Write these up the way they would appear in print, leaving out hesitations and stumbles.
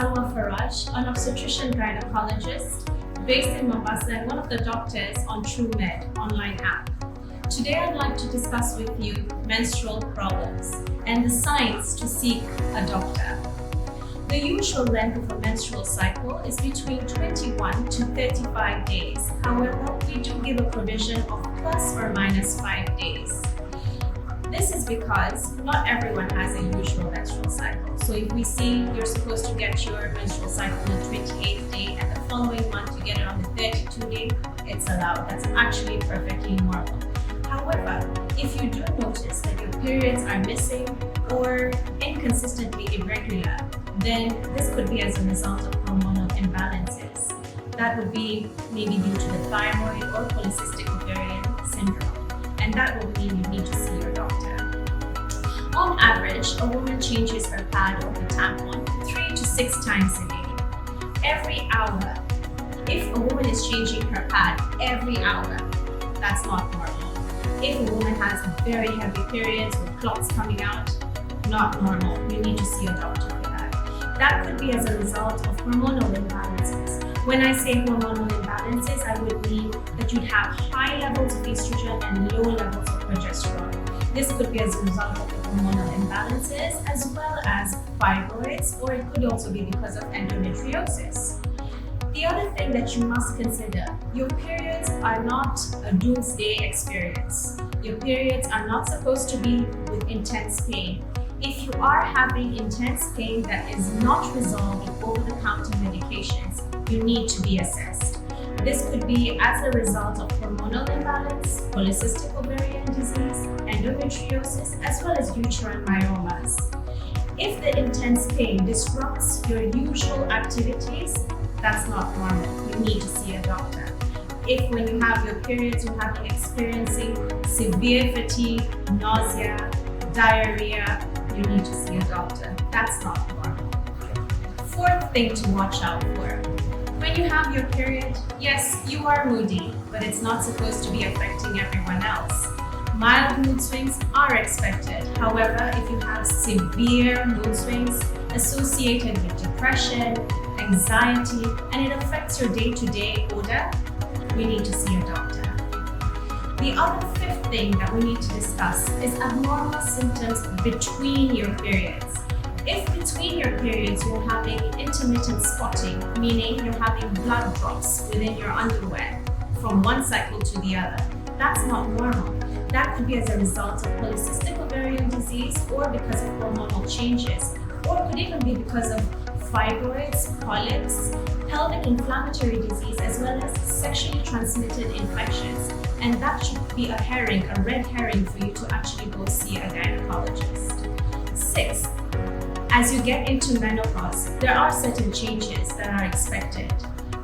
Salwa Faraj, an obstetrician gynecologist based in Mombasa and one of the doctors on Truemed online app. Today I'd like to discuss with you menstrual problems and the signs to seek a doctor. The usual length of a menstrual cycle is between 21 to 35 days. However, we do give a provision of plus or minus 5 days. This is because not everyone has a usual menstrual cycle. So if we see you're supposed to get your menstrual cycle on the 28th day and the following month you get it on the 32nd day, it's allowed. That's actually perfectly normal. However, if you do notice that your periods are missing or inconsistently irregular, then this could be as a result of hormonal imbalances. That would be maybe due to the thyroid or polycystic ovarian syndrome. And that will mean you need to see your doctor. On average, a woman changes her pad or her tampon 3 to 6 times a day. Every hour. If a woman is changing her pad every hour, that's not normal. If a woman has very heavy periods with clots coming out, not normal. You need to see a doctor for that. That could be as a result of hormonal imbalances. When I say hormonal imbalances, I would mean that you'd have high levels of estrogen and low levels of progesterone. This could be as a result of the hormonal imbalances as well as fibroids, or it could also be because of endometriosis. The other thing that you must consider, your periods are not a doomsday experience. Your periods are not supposed to be with intense pain. If you are having intense pain that is not resolved with over-the-counter medications, you need to be assessed. This could be as a result of hormonal imbalance, polycystic ovarian disease, endometriosis, as well as uterine myomas. If the intense pain disrupts your usual activities, that's not normal. You need to see a doctor. If when you have your periods, you're experiencing severe fatigue, nausea, diarrhea, you need to see a doctor. That's not normal. Fourth thing to watch out for. When you have your period, yes, you are moody, but it's not supposed to be affecting everyone else. Mild mood swings are expected. However, if you have severe mood swings associated with depression, anxiety, and it affects your day-to-day order, we need to see a doctor. The other fifth thing that we need to discuss is abnormal symptoms between your periods. If between your periods you're having intermittent spotting, meaning you're having blood drops within your underwear from one cycle to the other, that's not normal. That could be as a result of polycystic ovarian disease or because of hormonal changes, or it could even be because of fibroids, polyps, pelvic inflammatory disease, as well as sexually transmitted infections. And that should be a red herring for you to actually go see a gynecologist. Sixth, as you get into menopause, there are certain changes that are expected.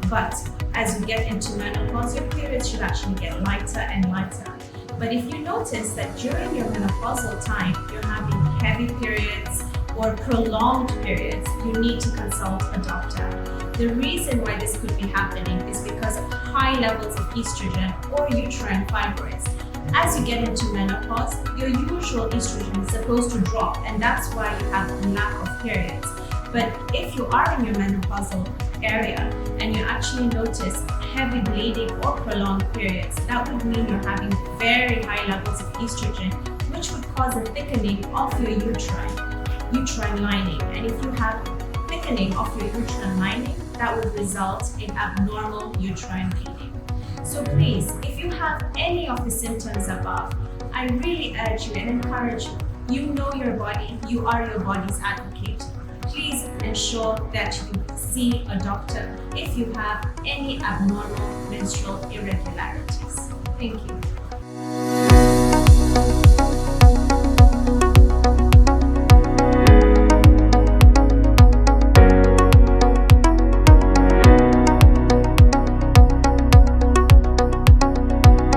But as you get into menopause, your periods should actually get lighter and lighter. But if you notice that during your menopausal time, you're having heavy periods or prolonged periods, you need to consult a doctor. The reason why this could be happening is because of high levels of estrogen or uterine fibroids. As you get into menopause, your usual estrogen is supposed to drop, and that's why you have a lack of periods. But if you are in your menopausal area and you actually notice heavy bleeding or prolonged periods, that would mean you're having very high levels of estrogen, which would cause a thickening of your uterine lining. And if you have thickening of your uterine lining, that would result in abnormal uterine bleeding. So please, if you have any of the symptoms above, I really urge you and encourage you. You know your body, you are your body's advocate. Please ensure that you see a doctor if you have any abnormal menstrual irregularities. Thank you.